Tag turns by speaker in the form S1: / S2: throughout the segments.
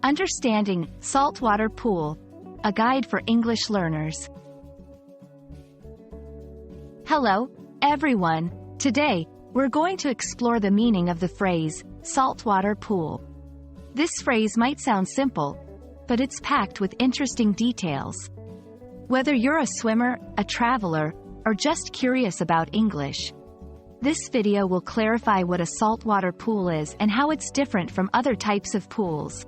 S1: Understanding Saltwater Pool, a guide for English learners. Hello, everyone. Today, we're going to explore the meaning of the phrase, saltwater pool. This phrase might sound simple, but it's packed with interesting details. Whether you're a swimmer, a traveler, or just curious about English, this video will clarify what a saltwater pool is and how it's different from other types of pools.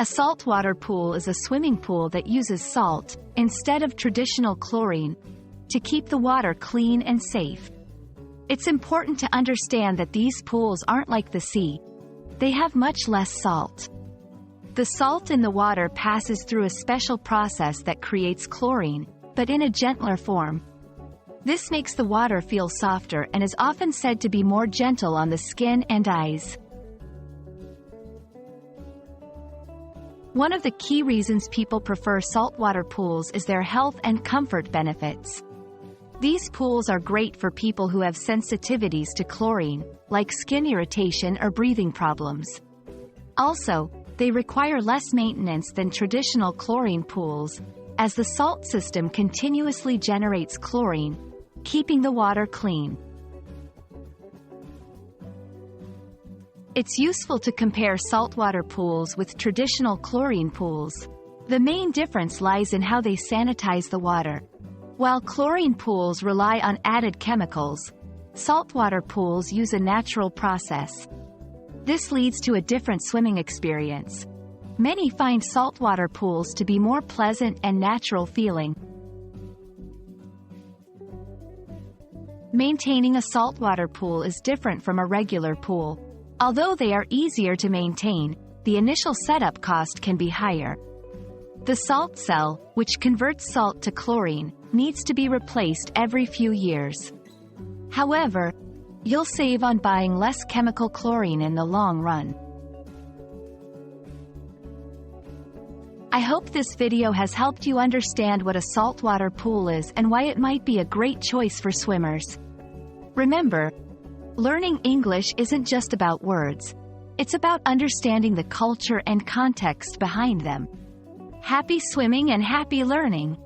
S1: A saltwater pool is a swimming pool that uses salt, instead of traditional chlorine, to keep the water clean and safe. It's important to understand that these pools aren't like the sea. They have much less salt. The salt in the water passes through a special process that creates chlorine, but in a gentler form. This makes the water feel softer and is often said to be more gentle on the skin and eyes. One of the key reasons people prefer saltwater pools is their health and comfort benefits. These pools are great for people who have sensitivities to chlorine, like skin irritation or breathing problems. Also, they require less maintenance than traditional chlorine pools, as the salt system continuously generates chlorine, keeping the water clean. It's useful to compare saltwater pools with traditional chlorine pools. The main difference lies in how they sanitize the water. While chlorine pools rely on added chemicals, saltwater pools use a natural process. This leads to a different swimming experience. Many find saltwater pools to be more pleasant and natural feeling. Maintaining a saltwater pool is different from a regular pool. Although they are easier to maintain, the initial setup cost can be higher. The salt cell, which converts salt to chlorine, needs to be replaced every few years. However, you'll save on buying less chemical chlorine in the long run. I hope this video has helped you understand what a saltwater pool is and why it might be a great choice for swimmers. Remember, learning English isn't just about words. It's about understanding the culture and context behind them. Happy swimming and happy learning!